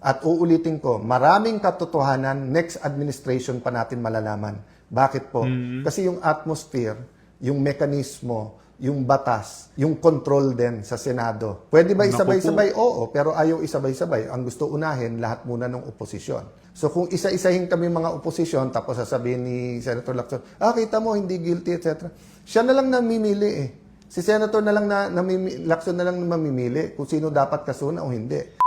At uulitin ko, maraming katotohanan, next administration pa natin malalaman. Bakit po? Kasi yung atmosphere, yung mekanismo, yung batas, yung control din sa Senado. Pwede ba isabay-sabay? Oo, pero ayaw isabay-sabay. Ang gusto unahin, lahat muna ng oposisyon. So kung isa-isahin kami mga oposisyon, tapos sasabihin ni Senator Lacson, kita mo, hindi guilty, etc. Siya na lang namimili eh. Si Senator na lang Lacson na lang mamimili kung sino dapat kasuna o hindi.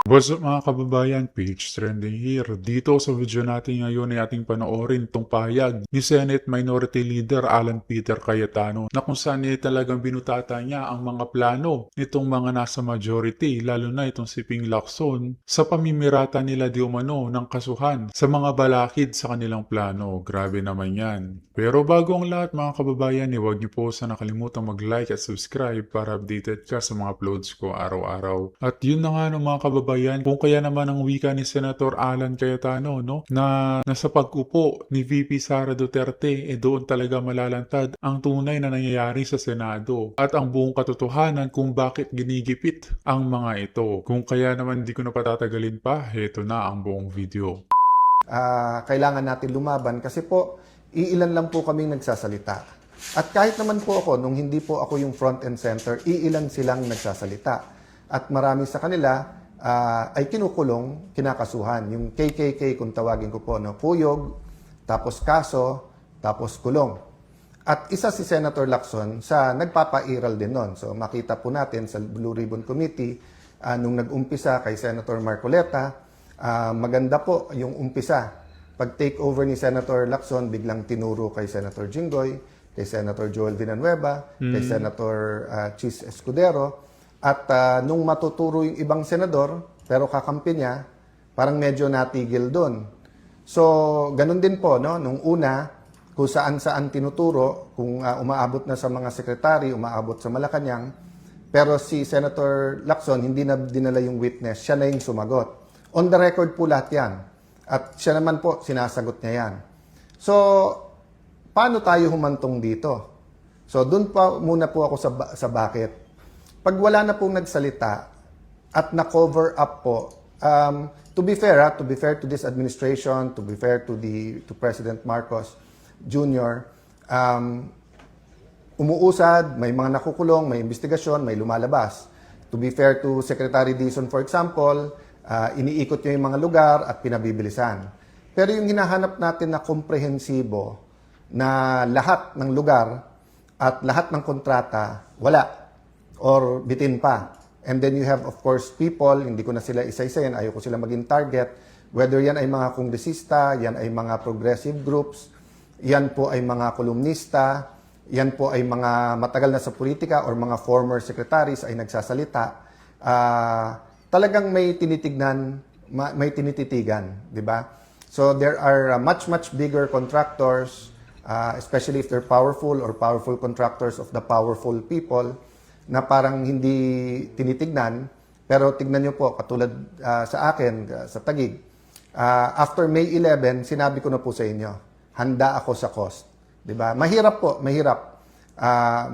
What's up mga kababayan, PH Trending here. Dito sa video natin ngayon ay ating panoorin itong pahayag ni Senate Minority Leader Alan Peter Cayetano na kung saan niya talagang binutata niya ang mga plano nitong mga nasa majority, lalo na itong si Ping Lacson, sa pamimirata nila di umano ng kasuhan sa mga balakid sa kanilang plano. Grabe naman yan. Pero bago ang lahat mga kababayan, huwag niyo po sana nakalimutan mag-like at subscribe para updated ka sa mga uploads ko araw-araw. At yun na nga mga kababayan, kung kaya naman ang wika ni Senator Alan Cayetano, no, na nasa pag-upo ni VP Sara Duterte, doon talaga malalantad ang tunay na nangyayari sa Senado at ang buong katotohanan kung bakit ginigipit ang mga ito. Kung kaya naman di ko na patatagalin pa, heto na ang buong video. Kailangan natin lumaban kasi po, iilan lang po kaming nagsasalita. At kahit naman po ako, nung hindi po ako yung front and center, iilan silang nagsasalita. At marami sa kanila ay kinukulong, kinakasuhan. Yung KKK, kung tawagin ko po, no, puyog, tapos kaso, tapos kulong. At isa si Senator Lacson sa nagpapairal din nun. So makita po natin sa Blue Ribbon Committee, nung nag-umpisa kay Senator Marcoleta, maganda po yung umpisa. Pag take over ni Senator Lacson, biglang tinuro kay Senator Jinggoy, kay Senator Joel Villanueva, kay Senator Chis Escudero. At nung matuturo yung ibang senador, pero kakampi niya, parang medyo natigil doon. So, ganun din po, no? Nung una, kung saan-saan tinuturo, kung umaabot na sa mga sekretary, umaabot sa Malacanang, pero si Senator Lacson, hindi na dinala yung witness, siya na yung sumagot. On the record po lahat yan. At siya naman po, sinasagot niya yan. So, paano tayo humantong dito? So, dun pa muna po ako sa bakit. Pag wala na pong nagsalita at na-cover up po, to be fair to this administration, to be fair to President Marcos Jr., umuusad, may mga nakukulong, may investigasyon, may lumalabas. To be fair to Secretary Dizon, for example, iniikot niyo yung mga lugar at pinabibilisan. Pero yung hinahanap natin na komprehensibo na lahat ng lugar at lahat ng kontrata, wala. Or bitin pa. And then you have, of course, people, hindi ko na sila isa-isayin, ayoko sila maging target, whether yan ay mga kongresista, yan ay mga progressive groups, yan po ay mga kolumnista, yan po ay mga matagal na sa politika or mga former secretaries ay nagsasalita. Talagang may tinitignan, may tinititigan, di ba? So there are much bigger contractors, especially if they're powerful or powerful contractors of the powerful people, na parang hindi tinitignan. Pero tignan nyo po, katulad sa akin, sa Taguig, after May 11, sinabi ko na po sa inyo, handa ako sa cost. Di ba? Mahirap po, mahirap.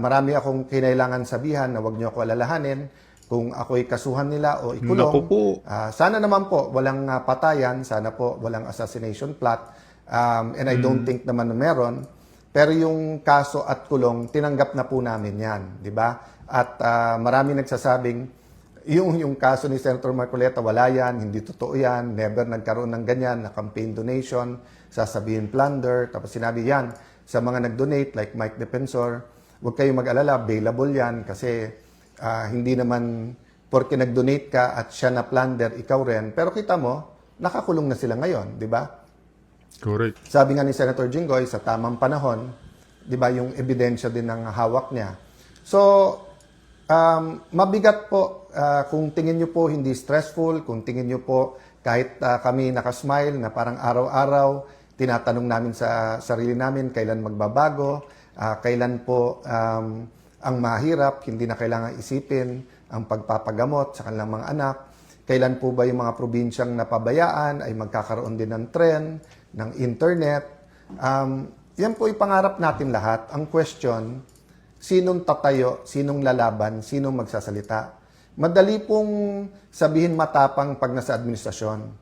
Marami akong kinailangan sabihan na wag nyo ako alalahanin kung ako'y kasuhan nila o ikulong. Sana naman po walang patayan, sana po walang assassination plot, and I don't think naman na meron. Pero yung kaso at kulong, tinanggap na po namin yan, di ba? At marami nagsasabing, yung kaso ni Senator Marcoleta, wala yan, hindi totoo yan, never nagkaroon ng ganyan, na campaign donation, sasabihin plunder, tapos sinabi yan, sa mga nag-donate, like Mike Defensor, huwag kayong mag-alala, bailable yan, kasi hindi naman porque nag-donate ka at siya na plunder, ikaw rin. Pero kita mo, nakakulong na sila ngayon, di ba? Correct. Sabi nga ni Senator Jinggoy, sa tamang panahon, di ba, yung ebidensya din ng hawak niya. So, mabigat po kung tingin nyo po hindi stressful, kung tingin nyo po kahit kami nakasmile na parang araw-araw, tinatanong namin sa sarili namin kailan magbabago, kailan po ang mahirap, hindi na kailangan isipin ang pagpapagamot sa kanilang mga anak, kailan po ba yung mga probinsyang napabayaan ay magkakaroon din ng tren, ng internet. Yan po ipangarap natin lahat. Ang question, sinong tatayo, sinong lalaban, sinong magsasalita. madali pong sabihin matapang pag nasa administrasyon.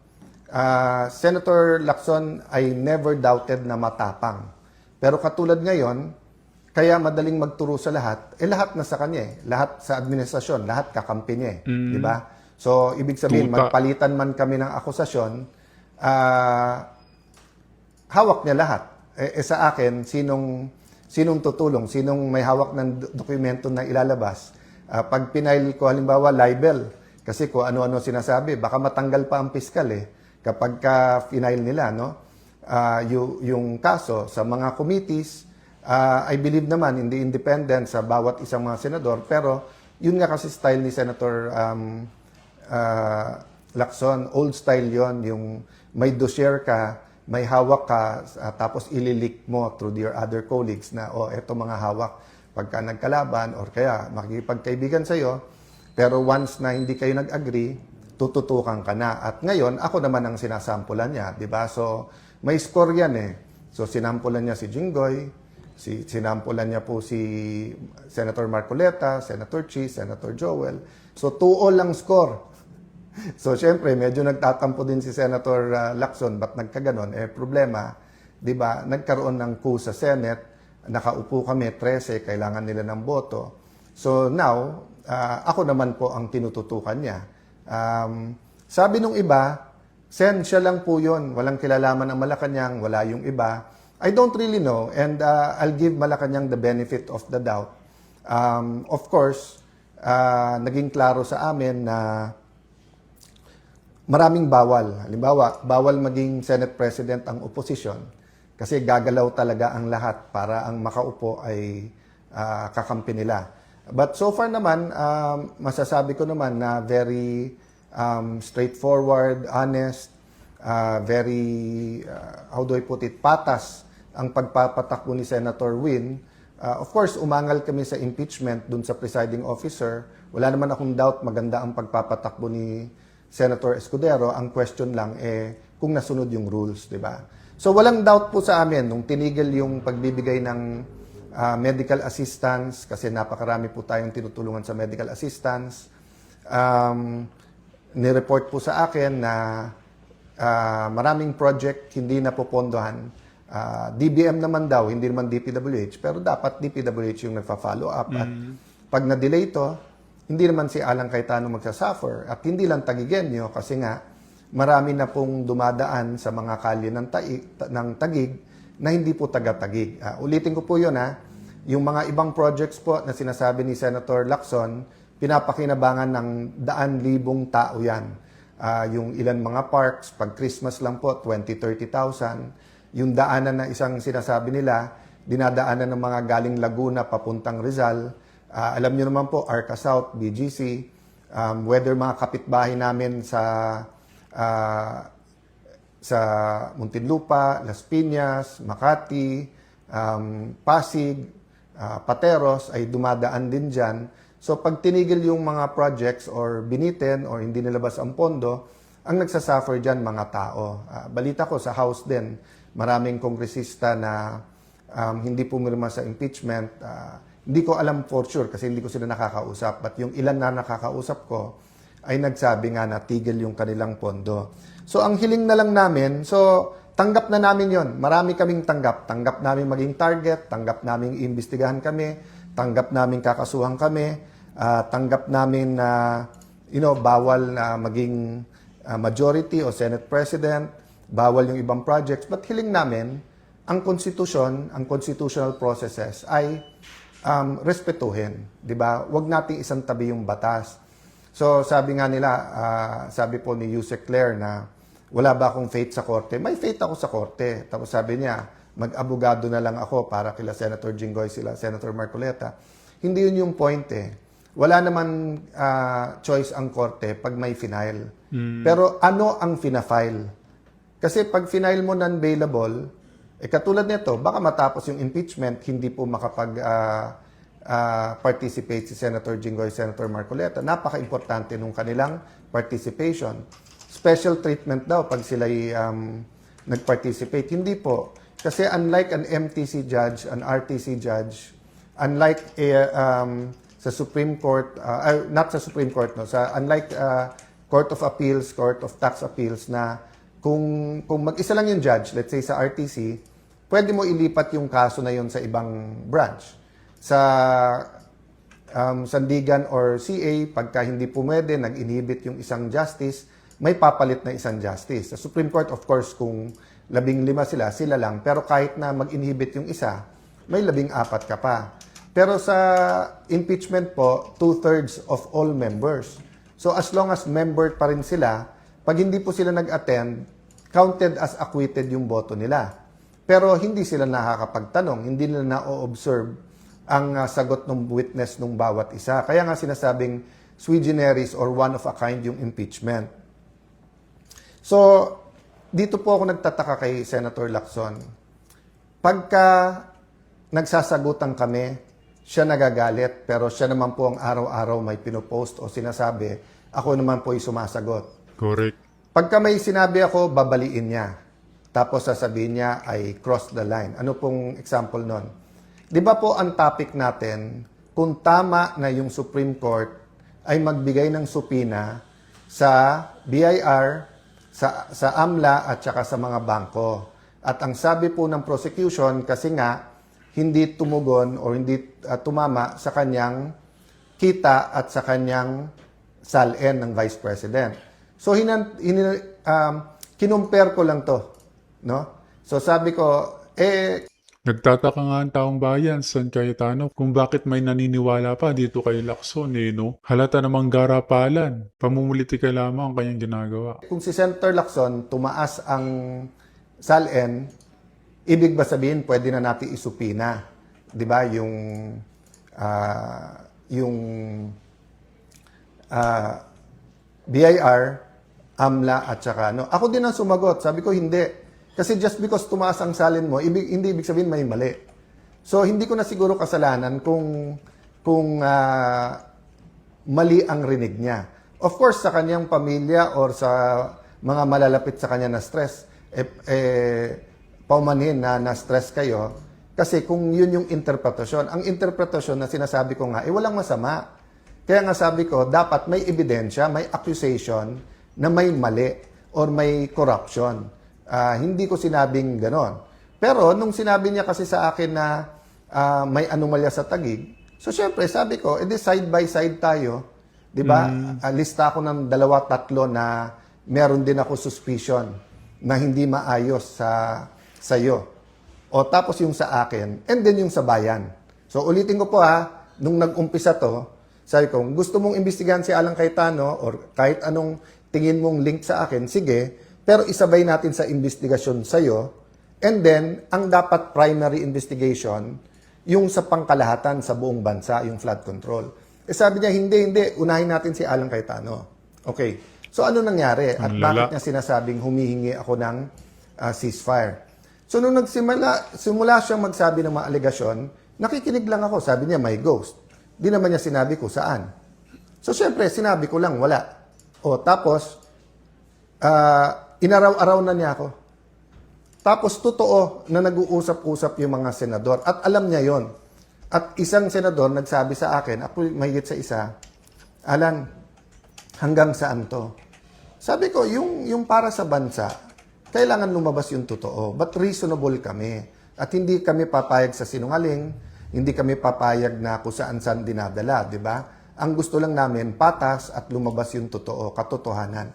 Senator Lacson, I never doubted na matapang. Pero katulad ngayon, kaya madaling magturo sa lahat, lahat na sa kanya eh. Lahat sa administrasyon, lahat kakampi niya eh. Di ba? So, ibig sabihin, Tuta. magpalitan man kami ng akusasyon, hawak niya lahat. Sa akin, sinong tutulong, sinong may hawak ng dokumento na ilalabas. Pag pinail ko, halimbawa, libel, kasi kung ano-ano sinasabi, baka matanggal pa ang piskal eh, kapag ka-final nila, no? Yung kaso sa mga committees, I believe naman in the independence sa bawat isang mga senador, pero yun nga kasi style ni Senator Lacson, old style yon, yung may dossier ka, may hawak ka, tapos ililik mo through your other colleagues na, eto mga hawak pagka nagkalaban or kaya makikipagkaibigan sa'yo, pero once na hindi kayo nag-agree, tututukan ka na. At ngayon, ako naman ang sinasampulan niya, di ba? So, may score yan eh. So, sinampulan niya si Jinggoy, sinampulan niya po si Senator Marcoleta, Senator Chi, Senator Joel. So, 2-all lang score. So, syempre, medyo nagtatampo din si Senator Lacson. Ba't nagkaganon? Problema, di ba, nagkaroon ng coup sa Senate, nakaupo kami, 13, kailangan nila ng boto. So, now, ako naman po ang tinututukan niya. Sabi nung iba, Sen, siya lang po yun. Walang kilalaman ang Malacanang, wala yung iba. I don't really know, and I'll give Malacanang the benefit of the doubt. Of course, naging klaro sa amin na maraming bawal. Halimbawa, bawal maging Senate President ang opposition kasi gagalaw talaga ang lahat para ang makaupo ay kakampi nila. But so far naman, masasabi ko naman na very straightforward, honest, very, how do I put it, patas ang pagpapatakbo ni Senator Win. Of course, umangal kami sa impeachment dun sa presiding officer. Wala naman akong doubt maganda ang pagpapatakbo ni Senator Escudero. Ang question lang kung nasunod yung rules, di ba? So walang doubt po sa amin nung tinigil yung pagbibigay ng medical assistance kasi napakarami po tayong tinutulungan sa medical assistance. Nireport po sa akin na maraming project hindi napopondohan. DBM naman daw, hindi naman DPWH, pero dapat DPWH yung nagfa-follow up. At pag na-delay ito, hindi naman si Alan Cayetano magsasuffer. At hindi lang Tagigenyo kasi nga marami na pong dumadaan sa mga kalye ng Tagig na hindi po taga-Tagig. Ulitin ko po yun yung mga ibang projects po na sinasabi ni Senator Lacson, pinapakinabangan ng daan-libong tao yan. Yung ilan mga parks, pag Christmas lang po, 20,000-30,000. Yung daanan na isang sinasabi nila, dinadaanan ng mga galing Laguna papuntang Rizal. Alam nyo naman po, Arca South, BGC, whether mga kapitbahay namin sa Muntinlupa, Las Piñas, Makati, Pasig, Pateros ay dumadaan din dyan. So pag tinigil yung mga projects or binitin or hindi nilabas ang pondo, ang nagsasuffer dyan mga tao. Balita ko sa House din, maraming kongresista na hindi pumirma sa impeachment. Hindi ko alam for sure kasi hindi ko sila nakakausap. But yung ilan na nakakausap ko ay nagsabi nga na tigil yung kanilang pondo. So ang hiling na lang namin, so tanggap na namin yon. Marami kaming tanggap. Tanggap namin maging target, tanggap namin iimbestigahan kami, tanggap namin kakasuhan kami, tanggap namin na bawal na maging majority o Senate President, bawal yung ibang projects. But hiling namin, ang konstitusyon, ang constitutional processes ay respetuhin, di ba? Huwag nating isang tabi yung batas. So sabi nga nila, sabi po ni Yusek Claire na wala ba akong faith sa korte? May faith ako sa korte. Tapos sabi niya, mag-abogado na lang ako para kila Senator Jinggoy, sila Senator Marcoleta. Hindi yun yung point Wala naman choice ang korte pag may final. Pero ano ang fina-file? Kasi pag final mo non-bailable, katulad nito, baka matapos yung impeachment, hindi po participate si Senator Jinggoy, Senator Marcoleta. Napaka-importante nung kanilang participation. Special treatment daw pag sila'y nag-participate. Hindi po. Kasi unlike an MTC judge, an RTC judge, unlike sa Supreme Court, not sa Supreme Court, no, sa unlike Court of Appeals, Court of Tax Appeals na kung mag-isa lang yung judge, let's say sa RTC, pwede mo ilipat yung kaso na yun sa ibang branch. Sa Sandigan or CA, pagka hindi pumwede, nag-inhibit yung isang justice, may papalit na isang justice. Sa Supreme Court, of course, kung 15 sila lang. Pero kahit na mag-inhibit yung isa, may 14 ka pa. Pero sa impeachment po, 2/3 of all members. So as long as member pa rin sila, pag hindi po sila nag-attend, counted as acquitted yung boto nila. Pero hindi sila nakakapagtanong, hindi nila na-observe ang sagot ng witness ng bawat isa. Kaya nga sinasabing sui generis or one of a kind yung impeachment. So, dito po ako nagtataka kay Senator Lacson. Pagka nagsasagutan kami, siya nagagalit, pero siya naman po ang araw-araw may pinopost o sinasabi, ako naman po ay sumasagot. Correct. Pagka may sinabi ako, babaliin niya. Tapos sasabihin niya, I cross the line. Ano pong example nun? Di ba po ang topic natin, kung tama na yung Supreme Court ay magbigay ng supina sa BIR, sa AMLA at saka sa mga bangko. At ang sabi po ng prosecution, kasi nga, hindi tumugon o hindi tumama sa kanyang kita at sa kanyang SALN ng Vice President. So, kinumpare ko lang to. No? So, sabi ko, Nagtataka nga ang taong bayan, San Cayetano, kung bakit may naniniwala pa dito kay Lacson, no? Halata namang garapalan. Pamumulitika lamang ang kanyang ginagawa. kung si Senator Lacson tumaas ang SALN, ibig ba sabihin pwede na natin isupina, 'di ba? Yung BIR, AMLA at saka no. Ako din ang sumagot. Sabi ko hindi. Kasi just because tumaas ang SALN mo, hindi ibig sabihin may mali. So hindi ko na siguro kasalanan kung mali ang rinig niya. Of course, sa kanyang pamilya or sa mga malalapit sa kanya na stress, paumanhin na na-stress kayo. Kasi kung yun yung interpretasyon, ang interpretasyon na sinasabi ko nga, walang masama. Kaya nga sabi ko, dapat may ebidensya, may accusation na may mali or may corruption. Hindi ko sinabing ganon. Pero nung sinabi niya kasi sa akin na may anomalya sa Taguig, so syempre sabi ko, edi side by side tayo. 'Di ba? Lista ako ng 2-3 na meron din ako suspicion na hindi maayos sa iyo. O tapos yung sa akin, and then yung sa bayan. So ulitin ko po nung nag-umpisa to, sabi ko, gusto mong imbestigahan si Alan Cayetano or kahit anong tingin mong link sa akin, sige, pero isabay natin sa investigasyon sa iyo. And then, ang dapat primary investigation, yung sa pangkalahatan sa buong bansa, yung flood control. Sabi niya, hindi, unahin natin si Alan Cayetano. Okay. So, ano nangyari? At bakit niya sinasabing humihingi ako ng ceasefire? So, nung simula siyang magsabi ng mga alegasyon, nakikinig lang ako. Sabi niya, may ghost. Di naman niya sinabi ko saan. So, syempre, sinabi ko lang, wala. O, tapos, inaraw-araw na niya ako. Tapos totoo na nag-uusap-usap yung mga senador. At alam niya yon. At isang senador nagsabi sa akin, ako mahigit sa isa, Alan, hanggang saan to? Sabi ko, yung para sa bansa, kailangan lumabas yung totoo. But reasonable kami. At hindi kami papayag sa sinungaling, hindi kami papayag na kung saan-saan dinadala, di ba? Ang gusto lang namin, patas at lumabas yung totoo, katotohanan.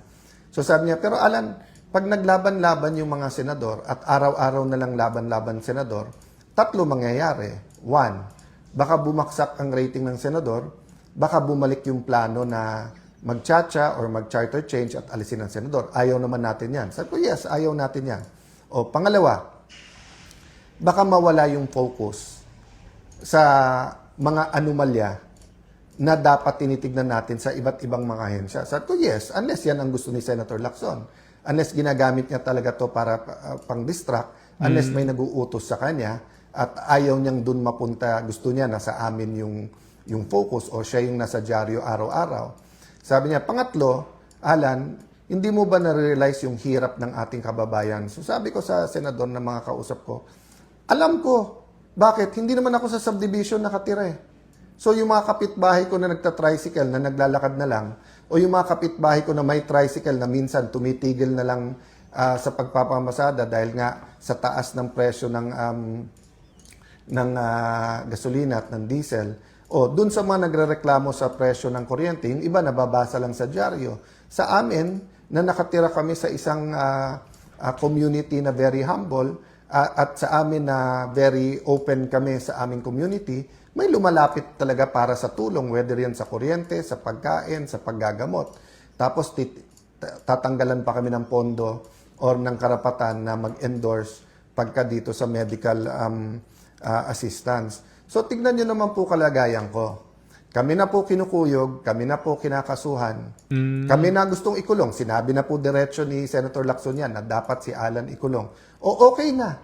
So sabi niya, pero Alan, pag naglaban-laban yung mga senador at araw-araw na lang laban-laban senador, 3 mangyayari. 1, baka bumaksak ang rating ng senador, baka bumalik yung plano na mag-chacha or mag-charter change at alisin ng senador. Ayaw naman natin yan. Sabi ko, yes, ayaw natin yan. O pangalawa, baka mawala yung focus sa mga anomalya na dapat tinitignan natin sa iba't ibang mga ahensya. Sabi ko, yes, unless yan ang gusto ni Senator Lacson. Unless ginagamit niya talaga to para pang-distract, unless may nag-uutos sa kanya, at ayaw niyang dun mapunta, gusto niya nasa amin yung focus o siya yung nasa dyaryo araw-araw. Sabi niya, pangatlo, Alan, hindi mo ba na-realize yung hirap ng ating kababayan? So sabi ko sa senador na mga kausap ko, alam ko, bakit? Hindi naman ako sa subdivision nakatira eh. So yung mga kapitbahay ko na nagta-tricycle na naglalakad na lang, o yung mga kapitbahay ko na may tricycle na minsan tumitigil na lang sa pagpapamasada dahil nga sa taas ng presyo ng gasolina at ng diesel, o dun sa mga nagrereklamo sa presyo ng kuryente, yung iba nababasa lang sa dyaryo. Sa amin, na nakatira kami sa isang community na very humble, at sa amin na very open kami sa aming community, may lumalapit talaga para sa tulong, whether yan sa kuryente, sa pagkain, sa paggagamot. Tapos tatanggalan pa kami ng pondo or ng karapatan na mag-endorse pagka dito sa medical assistance. So tignan nyo naman po kalagayan ko. Kami na po kinukuyog, kami na po kinakasuhan, kami na gustong ikulong. Sinabi na po diretso ni Senator Lacson yan na dapat si Alan ikulong. O okay na.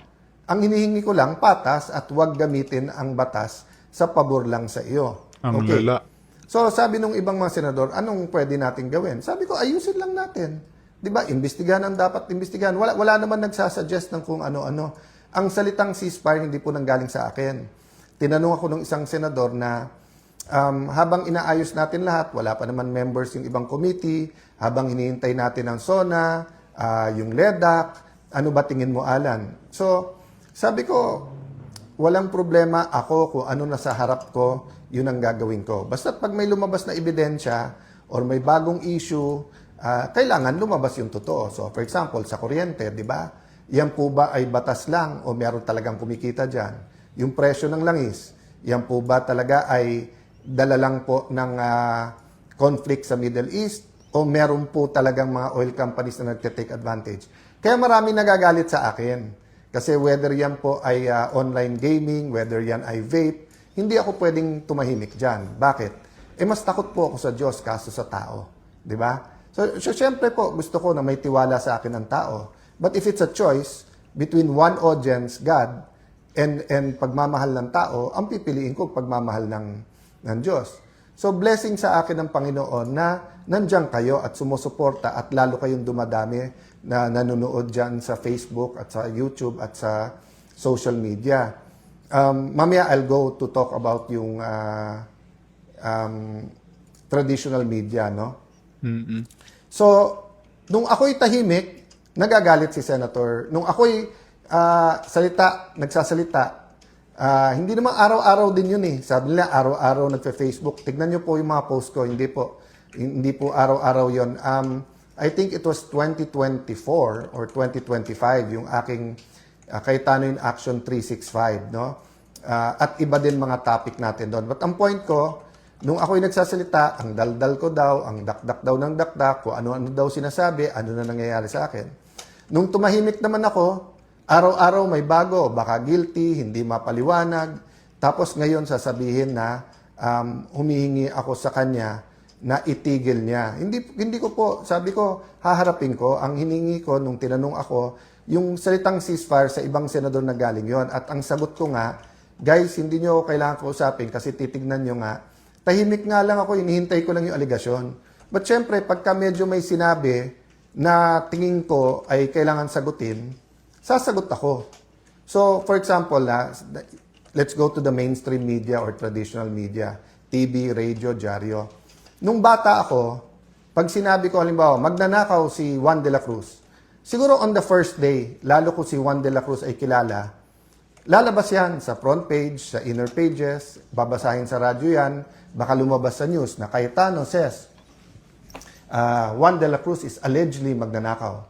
Ang hinihingi ko lang, patas at huwag gamitin ang batas sa pabor lang sa iyo. Ang lala. So sabi nung ibang mga senador, anong pwede natin gawin? Sabi ko, ayusin lang natin. 'Di ba? Imbestigahan ang dapat imbestigahan. Wala naman nagsasuggest ng kung ano-ano. Ang salitang ceasefire hindi po nanggaling sa akin. Tinanong ako ng isang senador na habang inaayos natin lahat, wala pa naman members yung ibang committee, habang hinihintay natin ang SONA, yung LEDAC, ano ba tingin mo, Alan? So, sabi ko, walang problema ako kung ano nasa harap ko, yun ang gagawin ko. Basta pag may lumabas na ebidensya or may bagong issue, kailangan lumabas yung totoo. So, for example, sa kuryente, di ba? Yan po ba ay batas lang o meron talagang kumikita dyan? Yung presyo ng langis, yan po ba talaga ay dala lang po ng conflict sa Middle East o meron po talagang mga oil companies na nagte-take advantage? Kaya marami nagagalit sa akin. Kasi whether yan po ay online gaming, whether yan ay vape, hindi ako pwedeng tumahimik dyan. Bakit? Mas takot po ako sa Diyos kaso sa tao. Di ba? So syempre po, gusto ko na may tiwala sa akin ng tao. But if it's a choice between one audience, God, and pagmamahal ng tao, ang pipiliin ko pagmamahal ng Diyos. So blessing sa akin ng Panginoon na nandiyan kayo at sumusuporta at lalo kayong dumadami na nanonood dyan sa Facebook at sa YouTube at sa social media. Mamaya I'll go to talk about yung traditional media, no? Mm-mm. So, nung ako'y tahimik, nagagalit si Senator. Nung ako'y nagsasalita, hindi naman araw-araw din yun eh. Sabi nila, araw-araw nagpe-Facebook. Tignan nyo po yung mga post ko. Hindi po araw-araw yun. I think it was 2024 or 2025 yung aking Cayetano in Action 365, no? At iba din mga topic natin doon. But ang point ko, nung ako'y nagsasalita, ang daldal ko daw, ang dakdak daw ng dakdak, kung ano-ano daw sinasabi, ano na nangyayari sa akin. Nung tumahimik naman ako, araw-araw may bago, baka guilty, hindi mapaliwanag. Tapos ngayon sasabihin na humihingi ako sa kanya na itigil niya. Hindi ko po, sabi ko, haharapin ko. Ang hiningi ko nung tinanong ako, yung salitang ceasefire sa ibang senador na galing yon. At ang sagot ko nga, guys, hindi nyo kailangan kausapin kasi titignan nyo nga. Tahimik nga lang ako, hinihintay ko lang yung aligasyon. But syempre, pagka medyo may sinabi na tingin ko ay kailangan sagutin, sasagot ako. So, for example, let's go to the mainstream media or traditional media, TV, radio, dyaryo. Nung bata ako, pag sinabi ko, halimbawa, magnanakaw si Juan de la Cruz, siguro on the first day, lalo ko si Juan de la Cruz ay kilala, lalabas yan sa front page, sa inner pages, babasahin sa radyo yan, baka lumabas sa news na Cayetano says, Juan de la Cruz is allegedly magnanakaw.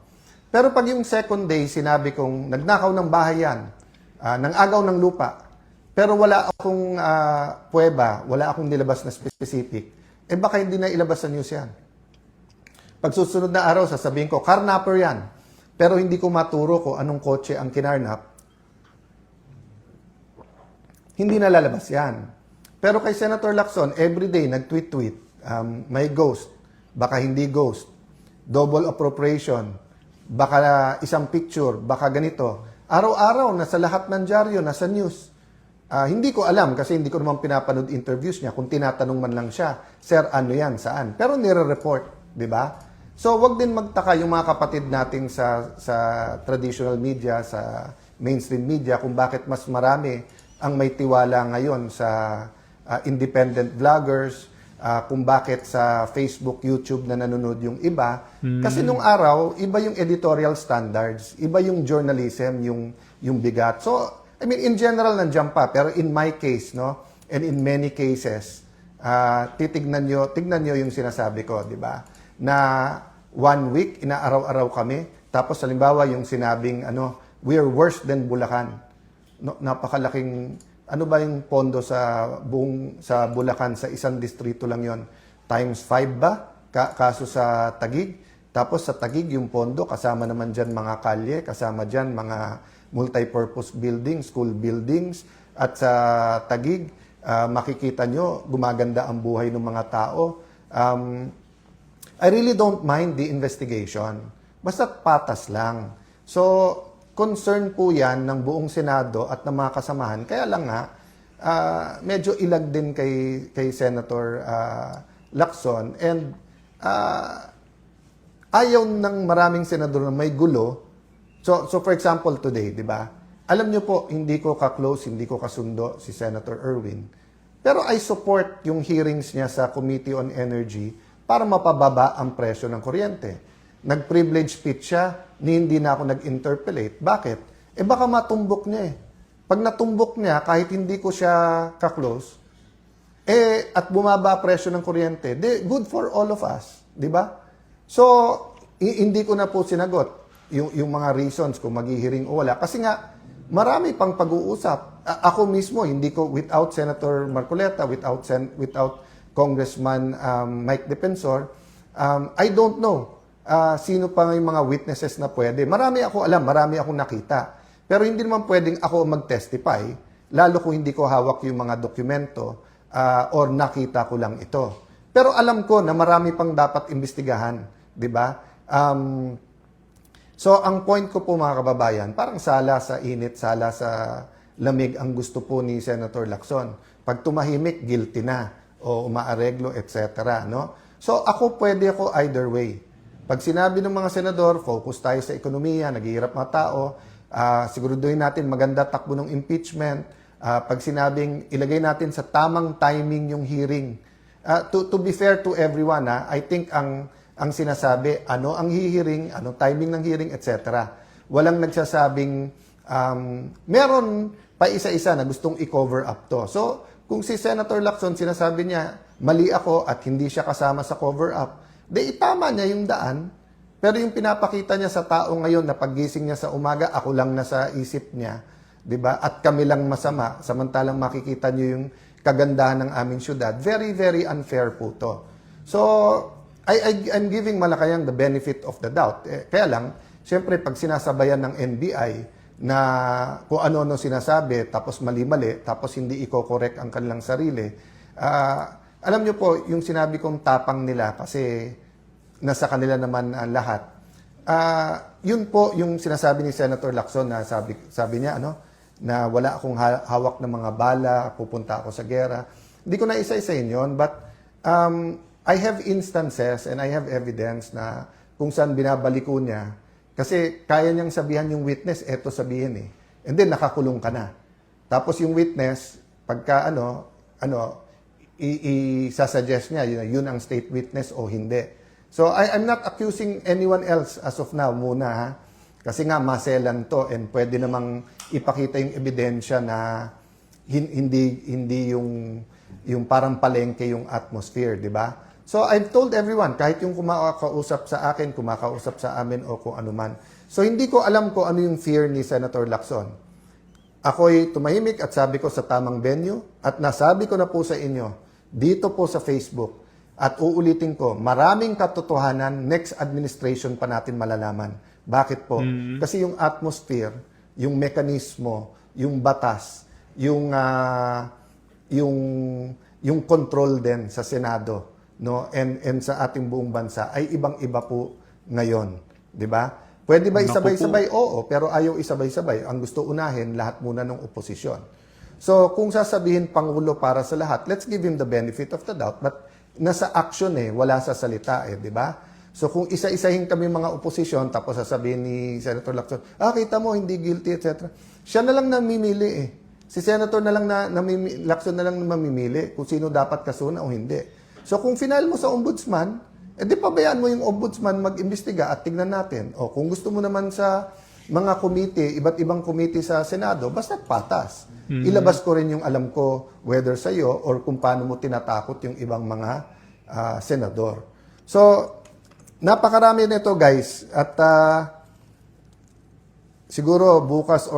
Pero pag yung second day, sinabi kong nagnakaw ng bahay yan, ng agaw ng lupa, pero wala akong puweba, wala akong nilabas na specific, baka hindi na ilabas sa news yan. Pag susunod na araw, sasabihin ko, carnapper yan, pero hindi ko maturo kung anong kotse ang kinarnap, hindi na lalabas yan. Pero kay Senator Lacson, everyday nag-tweet-tweet, may ghost, baka hindi ghost, double appropriation, baka isang picture, baka ganito. Araw-araw, nasa lahat ng dyaryo, nasa news. Hindi ko alam kasi hindi ko naman pinapanood interviews niya kung tinatanong man lang siya, Sir, ano yan, saan? Pero nire-report, di ba? So, wag din magtaka yung mga kapatid nating sa traditional media, sa mainstream media, kung bakit mas marami ang may tiwala ngayon sa independent vloggers, kung bakit sa Facebook, YouTube na nanonood yung iba. Kasi nung araw, iba yung editorial standards, iba yung journalism, yung bigat. So, I mean, in general, nandiyan pa. Pero in my case, no, and in many cases, tignan nyo yung sinasabi ko, di ba? Na 1 week, inaaraw-araw kami. Tapos, halimbawa, yung sinabing, we are worse than Bulacan. No, napakalaking, ano ba yung pondo sa Bulacan, sa isang distrito lang yon, times 5 ba? Kaso sa Taguig. Tapos sa Taguig, yung pondo, kasama naman dyan mga kalye, kasama dyan mga multi-purpose buildings, school buildings. At sa Taguig, makikita nyo, gumaganda ang buhay ng mga tao. I really don't mind the investigation. Basta patas lang. So, concern po yan ng buong Senado at ng mga kasamahan. Kaya lang nga, medyo ilag din kay Senator Lacson. And ayaw ng maraming senador na may gulo. So for example, today, di ba? Alam nyo po, hindi ko ka-close, hindi ko kasundo si Senator Erwin. Pero I support yung hearings niya sa Committee on Energy para mapababa ang presyo ng kuryente. Nag-privilege speech siya, hindi na ako nag-interpellate. Bakit? Baka matumbok niya eh. Pag natumbok niya, kahit hindi ko siya ka-close, at bumaba presyo ng kuryente, good for all of us. Di ba? So, hindi ko na po sinagot yung mga reasons kung maghihiring o wala. Kasi nga, marami pang pag-uusap. Ako mismo, hindi ko, without Senator Marcoleta, without Congressman Mike Defensor, I don't know sino pa yung mga witnesses na pwede. Marami ako alam, marami akong nakita. Pero hindi naman pwedeng ako mag-testify, lalo kung hindi ko hawak yung mga dokumento or nakita ko lang ito. Pero alam ko na marami pang dapat imbestigahan, di ba? So, ang point ko po mga kababayan, parang sala sa init, sala sa lamig ang gusto po ni Senator Lacson. Pag tumahimik, guilty na o umaareglo, etc. No? So, pwede ako either way. Pag sinabi ng mga senador, focus tayo sa ekonomiya, naghihirap mga tao, siguraduhin natin maganda takbo ng impeachment. Pag sinabing ilagay natin sa tamang timing yung hearing. To be fair to everyone, I think ang sinasabi, ano ang hihiring, ano timing ng hearing, etc. Walang nagsasabing, meron pa isa-isa na gustong i-cover up to. So, kung si Senator Lacson sinasabi niya, mali ako at hindi siya kasama sa cover up, itama niya yung daan. Pero yung pinapakita niya sa tao ngayon na paggising niya sa umaga, ako lang nasa isip niya, 'di ba? At kami lang masama, samantalang makikita niyo yung kagandahan ng aming syudad. Very, very unfair po to. So, I'm giving Malacanang the benefit of the doubt. Kaya lang, siyempre, pag sinasabayan ng NBI na kung ano-ano sinasabi, tapos mali-mali, tapos hindi i-correct ang kanilang sarili, alam niyo po, yung sinabi kong tapang nila kasi nasa kanila naman ang lahat. Yun po yung sinasabi ni Senator Lacson na sabi niya, na wala akong hawak ng mga bala, pupunta ako sa gera. Hindi ko na isa-isahin yun, but I have instances and I have evidence na kung saan binabaliko niya. Kasi kaya niyang sabihan yung witness, eto sabihin eh. And then nakakulong ka na. Tapos yung witness, pagka i-suggest niya, yun ang state witness o hindi. So I'm not accusing anyone else as of now muna ha. Kasi nga maselan to and pwede namang ipakita yung ebidensya na hindi yung parang palengke yung atmosphere, di ba? So I've told everyone, kahit yung kumakausap sa akin, kumakausap sa amin o kung ano man. So hindi ko alam kung ano yung fear ni Senator Lacson. Ako'y tumahimik at sabi ko sa tamang venue at nasabi ko na po sa inyo dito po sa Facebook at uulitin ko, maraming katotohanan next administration pa natin malalaman. Bakit po? Kasi yung atmosphere, yung mekanismo, yung batas, yung control din sa Senado, no, and sa ating buong bansa ay ibang-iba po ngayon, 'di ba? Pwede ba isabay-sabay? Oo, pero ayaw isabay-sabay. Ang gusto unahin lahat muna ng oposisyon. So, kung sasabihin Pangulo para sa lahat, let's give him the benefit of the doubt, but nasa action wala sa salita di ba? So, kung isa-isahin kami mga oposisyon, tapos sasabihin ni Senator Lacson, kita mo, hindi guilty, etc. Siya na lang namimili Si Senator na lang Lacson na lang mamimili kung sino dapat kasuna o hindi. So kung final mo sa ombudsman, edi pabayaan mo yung ombudsman mag-imbestiga at tignan natin. O kung gusto mo naman sa mga committee, iba't ibang committee sa Senado, basta patas. Ilabas ko rin yung alam ko whether sa iyo or kung paano mo tinatakot yung ibang mga senador. So, napakarami nito guys at siguro bukas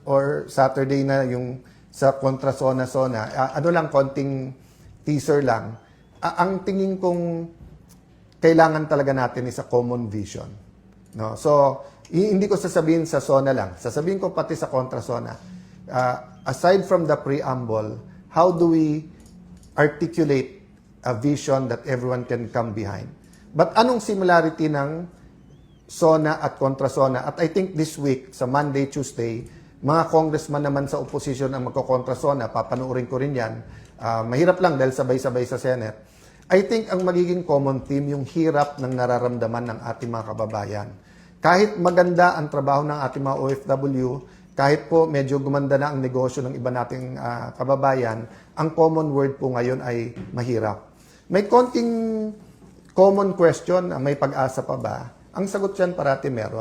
or Saturday na yung sa kontra zona-zona. Ano lang, konting teaser lang. Ang tingin kong kailangan talaga natin is a common vision. No? So, hindi ko sasabihin sa zona lang. Sasabihin ko pati sa kontra zona. Aside from the preamble, how do we articulate a vision that everyone can come behind? But anong similarity ng zona at kontra-zona? At I think this week, sa Monday, Tuesday, mga congressman naman sa opposition ang magko-kontra-zona, papanuorin ko rin yan. Mahirap lang dahil sabay-sabay sa Senate. I think ang magiging common theme, yung hirap ng nararamdaman ng ating mga kababayan. Kahit maganda ang trabaho ng ating mga OFW, kahit po medyo gumanda na ang negosyo ng iba nating kababayan, ang common word po ngayon ay mahirap. May konting common question, may pag-asa pa ba? Ang sagot dyan parati meron.